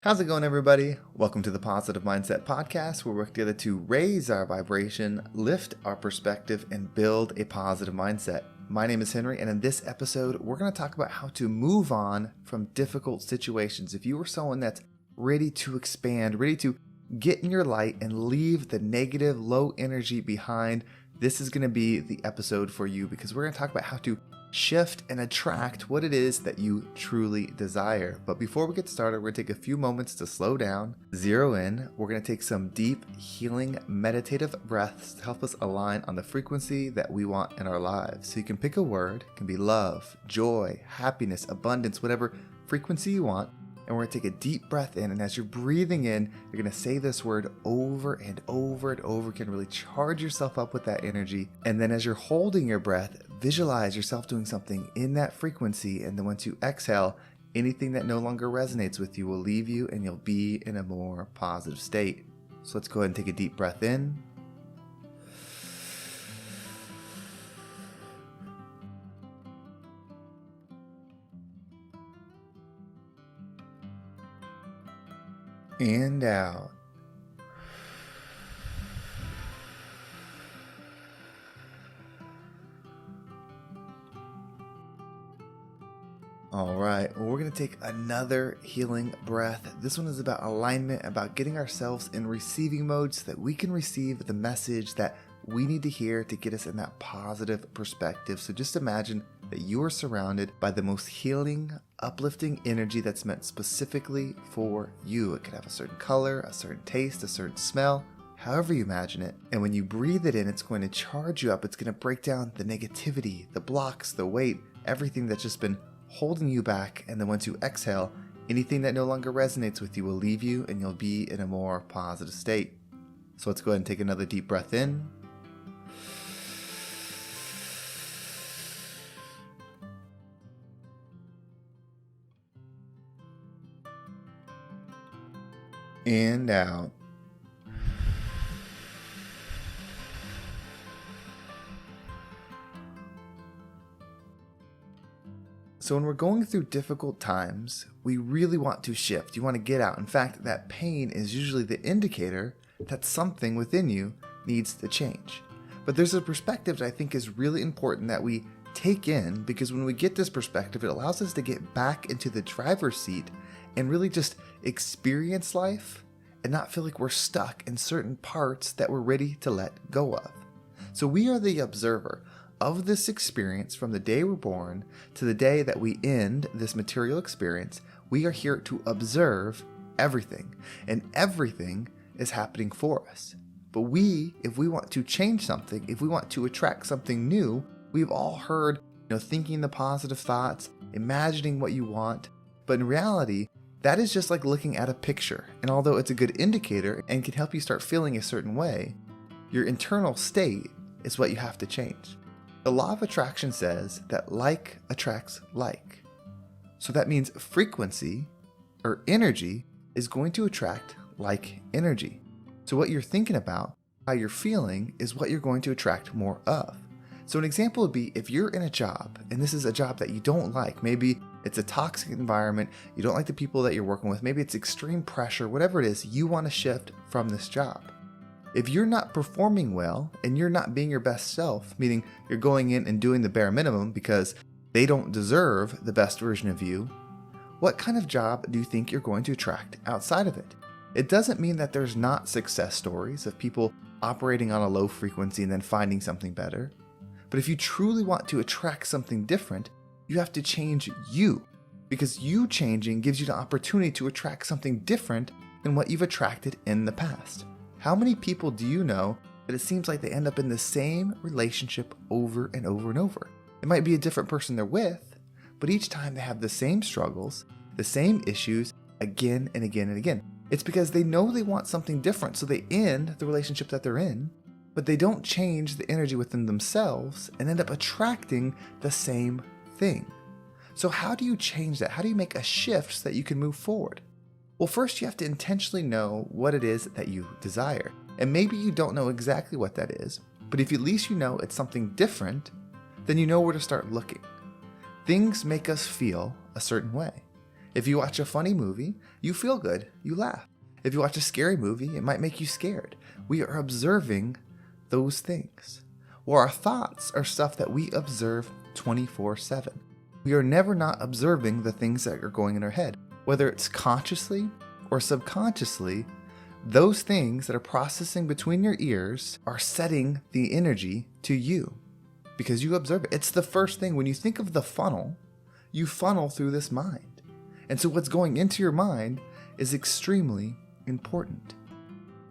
How's it going, everybody? Welcome to the Positive Mindset Podcast, where we work together to raise our vibration, lift our perspective, and build a positive mindset. My name is Henry, and in this episode, we're going to talk about how to move on from difficult situations. If you are someone that's ready to expand, ready to get in your light and leave the negative, low energy behind, this is going to be the episode for you, because we're going to talk about how to shift and attract what it is that you truly desire. But before we get started, we're going to take a few moments to slow down, zero in. We're going to take some deep, healing, meditative breaths to help us align on the frequency that we want in our lives. So you can pick a word. It can be love, joy, happiness, abundance, whatever frequency you want. And we're going to take a deep breath in, and as you're breathing in, you're going to say this word over and over and over again. Really charge yourself up with that energy. And then as you're holding your breath, visualize yourself doing something in that frequency. And then once you exhale, anything that no longer resonates with you will leave you, and you'll be in a more positive state. So let's go ahead and take a deep breath in. And out. All right, well, we're going to take another healing breath. This one is about alignment, about getting ourselves in receiving mode so that we can receive the message that we need to hear to get us in that positive perspective. So just imagine that you are surrounded by the most healing, uplifting energy that's meant specifically for you. It could have a certain color, a certain taste, a certain smell, however you imagine it. And when you breathe it in, it's going to charge you up. It's going to break down the negativity, the blocks, the weight, everything that's just been holding you back. And then once you exhale, anything that no longer resonates with you will leave you, and you'll be in a more positive state. So let's go ahead and take another deep breath in. And out. So when we're going through difficult times, we really want to shift. You want to get out. In fact, that pain is usually the indicator that something within you needs to change. But there's a perspective that I think is really important that we take in, because when we get this perspective, it allows us to get back into the driver's seat and really just experience life and not feel like we're stuck in certain parts that we're ready to let go of. So we are the observer of this experience from the day we're born to the day that we end this material experience. We are here to observe everything, and everything is happening for us. But if we want to change something, if we want to attract something new, we've all heard, thinking the positive thoughts, imagining what you want. But in reality, that is just like looking at a picture. And although it's a good indicator and can help you start feeling a certain way, your internal state is what you have to change. The law of attraction says that like attracts like. So that means frequency or energy is going to attract like energy. So what you're thinking about, how you're feeling, is what you're going to attract more of. So an example would be if you're in a job, and this is a job that you don't like. Maybe it's a toxic environment, you don't like the people that you're working with, maybe it's extreme pressure, whatever it is, you want to shift from this job. If you're not performing well and you're not being your best self, meaning you're going in and doing the bare minimum because they don't deserve the best version of you, what kind of job do you think you're going to attract outside of it? It doesn't mean that there's not success stories of people operating on a low frequency and then finding something better. But if you truly want to attract something different, you have to change you, because you changing gives you the opportunity to attract something different than what you've attracted in the past. How many people do you know that it seems like they end up in the same relationship over and over and over? It might be a different person they're with, but each time they have the same struggles, the same issues again and again and again. It's because they know they want something different, so they end the relationship that they're in, but they don't change the energy within themselves and end up attracting the same thing. So how do you change that? How do you make a shift so that you can move forward? Well, first you have to intentionally know what it is that you desire. And maybe you don't know exactly what that is, but if at least you know it's something different, then you know where to start looking. Things make us feel a certain way. If you watch a funny movie, you feel good, you laugh. If you watch a scary movie, it might make you scared. We are observing those things. Well, our thoughts are stuff that we observe 24/7. We are never not observing the things that are going in our head. Whether it's consciously or subconsciously, those things that are processing between your ears are setting the energy to you because you observe it. It's the first thing. When you think of the funnel, you funnel through this mind. And so what's going into your mind is extremely important.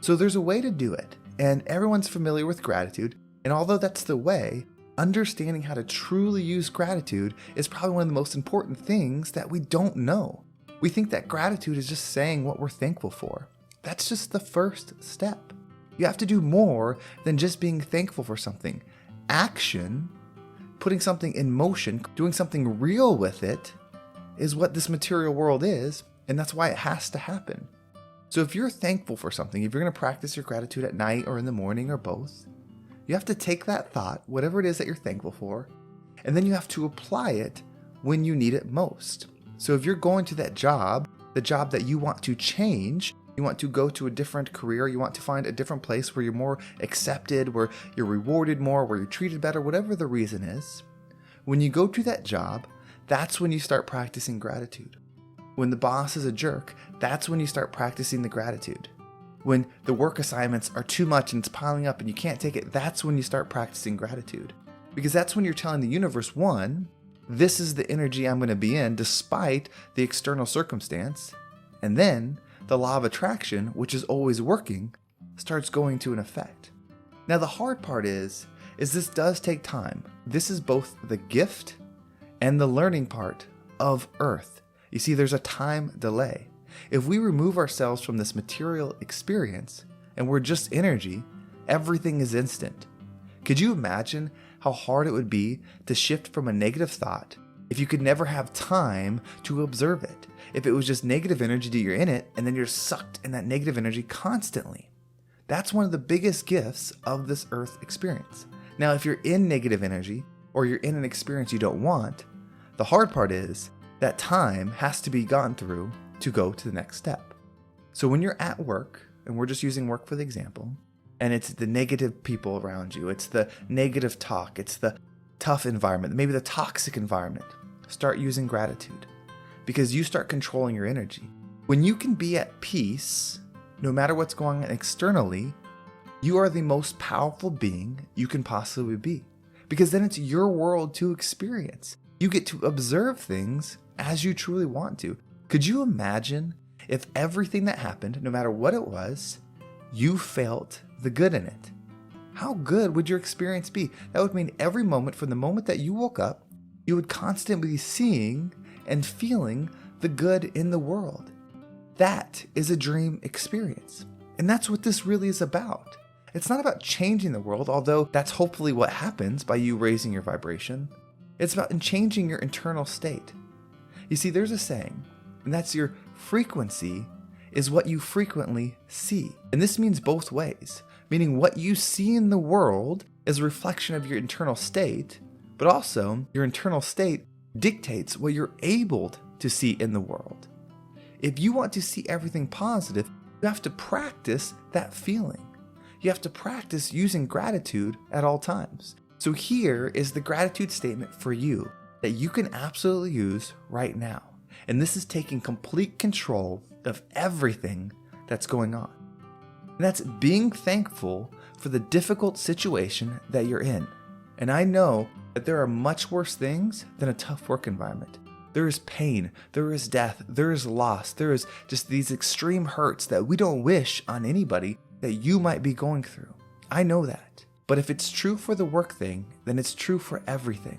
So there's a way to do it, and everyone's familiar with gratitude. And although that's the way, understanding how to truly use gratitude is probably one of the most important things that we don't know. We think that gratitude is just saying what we're thankful for. That's just the first step. You have to do more than just being thankful for something. Action, putting something in motion, doing something real with it, is what this material world is, and that's why it has to happen. So if you're thankful for something, if you're going to practice your gratitude at night or in the morning or both, you have to take that thought, whatever it is that you're thankful for, and then you have to apply it when you need it most. So if you're going to that job, the job that you want to change, you want to go to a different career, you want to find a different place where you're more accepted, where you're rewarded more, where you're treated better, whatever the reason is, when you go to that job, that's when you start practicing gratitude. When the boss is a jerk, that's when you start practicing the gratitude. When the work assignments are too much and it's piling up and you can't take it, that's when you start practicing gratitude. Because that's when you're telling the universe, one, this is the energy I'm going to be in despite the external circumstance. And then the law of attraction, which is always working, starts going to an effect. Now the hard part is this does take time. This is both the gift and the learning part of Earth. You see, there's a time delay. If we remove ourselves from this material experience and we're just energy, everything is instant. Could you imagine how hard it would be to shift from a negative thought if you could never have time to observe it? If it was just negative energy that you're in it and then you're sucked in that negative energy constantly. That's one of the biggest gifts of this Earth experience. Now, if you're in negative energy or you're in an experience you don't want, the hard part is that time has to be gone through to go to the next step. So when you're at work, and we're just using work for the example, and it's the negative people around you, it's the negative talk, it's the tough environment, maybe the toxic environment, start using gratitude because you start controlling your energy. When you can be at peace, no matter what's going on externally, you are the most powerful being you can possibly be because then it's your world to experience. You get to observe things as you truly want to. Could you imagine if everything that happened, no matter what it was, you felt the good in it? How good would your experience be? That would mean every moment from the moment that you woke up, you would constantly be seeing and feeling the good in the world. That is a dream experience. And that's what this really is about. It's not about changing the world, although that's hopefully what happens by you raising your vibration. It's about changing your internal state. You see, there's a saying, and that's your frequency is what you frequently see. And this means both ways, meaning what you see in the world is a reflection of your internal state, but also your internal state dictates what you're able to see in the world. If you want to see everything positive, you have to practice that feeling. You have to practice using gratitude at all times. So here is the gratitude statement for you that you can absolutely use right now. And this is taking complete control of everything that's going on. And that's being thankful for the difficult situation that you're in. And I know that there are much worse things than a tough work environment. There is pain, there is death, there is loss, there is just these extreme hurts that we don't wish on anybody that you might be going through. I know that. But if it's true for the work thing, then it's true for everything.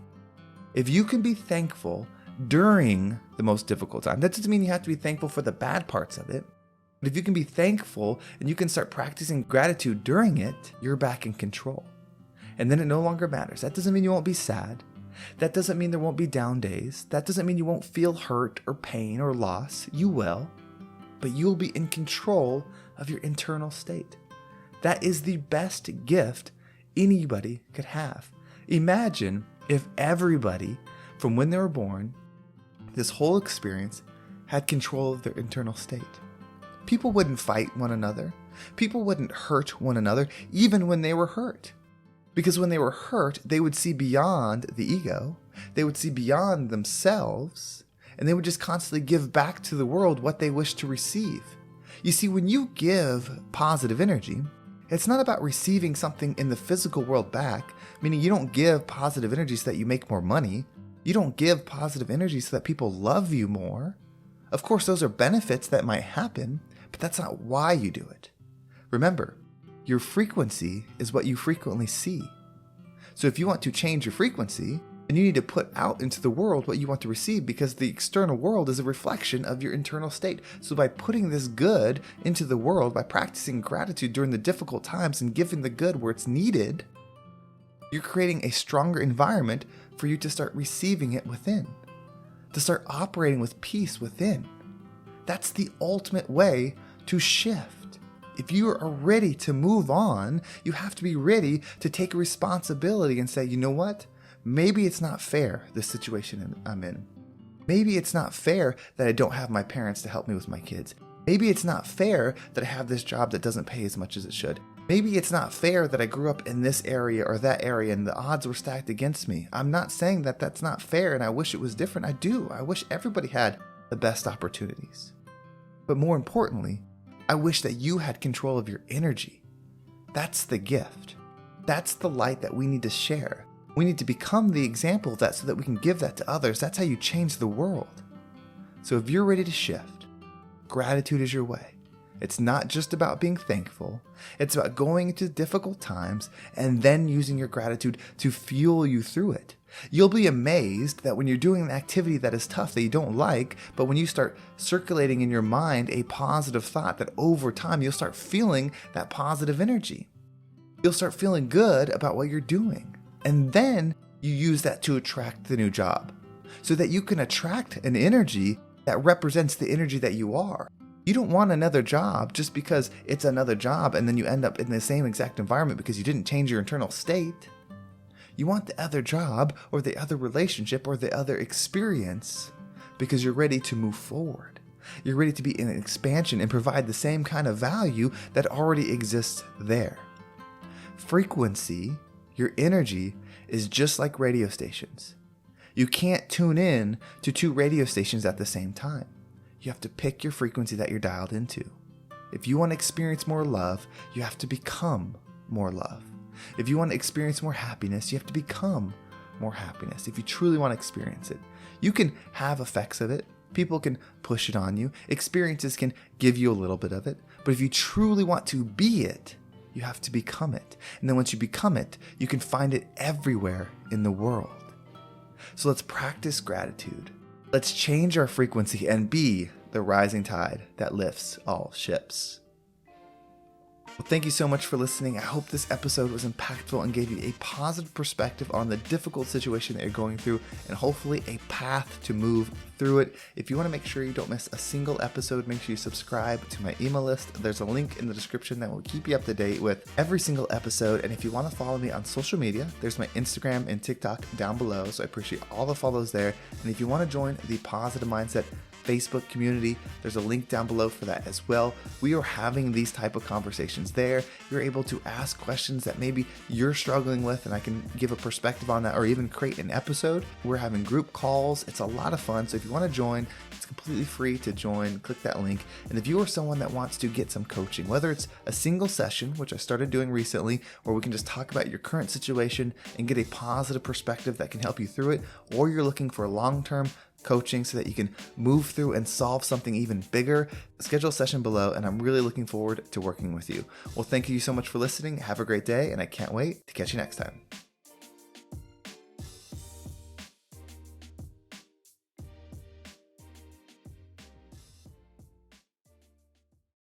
If you can be thankful during the most difficult time, that doesn't mean you have to be thankful for the bad parts of it. But if you can be thankful and you can start practicing gratitude during it, you're back in control. And then it no longer matters. That doesn't mean you won't be sad. That doesn't mean there won't be down days. That doesn't mean you won't feel hurt or pain or loss. You will. But you'll be in control of your internal state. That is the best gift anybody could have. Imagine if everybody, from when they were born, this whole experience, had control of their internal state. People wouldn't fight one another. People wouldn't hurt one another, even when they were hurt. Because when they were hurt, they would see beyond the ego, they would see beyond themselves, and they would just constantly give back to the world what they wish to receive. You see, when you give positive energy, it's not about receiving something in the physical world back, meaning you don't give positive energy so that you make more money. You don't give positive energy so that people love you more. Of course, those are benefits that might happen, but that's not why you do it. Remember, your frequency is what you frequently see. So if you want to change your frequency, then you need to put out into the world what you want to receive, because the external world is a reflection of your internal state. So by putting this good into the world, by practicing gratitude during the difficult times and giving the good where it's needed, you're creating a stronger environment for you to start receiving it within, to start operating with peace within. That's the ultimate way to shift. If you are ready to move on, you have to be ready to take responsibility and say, you know what? Maybe it's not fair, this situation I'm in. Maybe it's not fair that I don't have my parents to help me with my kids. Maybe it's not fair that I have this job that doesn't pay as much as it should. Maybe it's not fair that I grew up in this area or that area and the odds were stacked against me. I'm not saying that that's not fair and I wish it was different. I do. I wish everybody had the best opportunities. But more importantly, I wish that you had control of your energy. That's the gift. That's the light that we need to share. We need to become the example of that so that we can give that to others. That's how you change the world. So if you're ready to shift, gratitude is your way. It's not just about being thankful. It's about going into difficult times and then using your gratitude to fuel you through it. You'll be amazed that when you're doing an activity that is tough, that you don't like, but when you start circulating in your mind a positive thought, that over time you'll start feeling that positive energy. You'll start feeling good about what you're doing. And then you use that to attract the new job so that you can attract an energy that represents the energy that you are. You don't want another job just because it's another job and then you end up in the same exact environment because you didn't change your internal state. You want the other job or the other relationship or the other experience because you're ready to move forward. You're ready to be in an expansion and provide the same kind of value that already exists there. Frequency, your energy, is just like radio stations. You can't tune in to two radio stations at the same time. You have to pick your frequency that you're dialed into. If you want to experience more love, you have to become more love. If you want to experience more happiness, you have to become more happiness. If you truly want to experience it, you can have effects of it. People can push it on you. Experiences can give you a little bit of it. But if you truly want to be it, you have to become it. And then once you become it, you can find it everywhere in the world. So let's practice gratitude. Let's change our frequency and be the rising tide that lifts all ships. Well, thank you so much for listening. I hope this episode was impactful and gave you a positive perspective on the difficult situation that you're going through and hopefully a path to move through it. If you want to make sure you don't miss a single episode, make sure you subscribe to my email list. There's a link in the description that will keep you up to date with every single episode. And if you want to follow me on social media, there's my Instagram and TikTok down below. So I appreciate all the follows there. And if you want to join the Positive Mindset Facebook community, there's a link down below for that as well. We are having these type of conversations there. You're able to ask questions that maybe you're struggling with and I can give a perspective on that or even create an episode. We're having group calls. It's a lot of fun. So if you want to join, it's completely free to join. Click that link. And if you are someone that wants to get some coaching, whether it's a single session, which I started doing recently, where we can just talk about your current situation and get a positive perspective that can help you through it, or you're looking for a long-term coaching so that you can move through and solve something even bigger, schedule a session below, and I'm really looking forward to working with you. Well, thank you so much for listening. Have a great day, and I can't wait to catch you next time.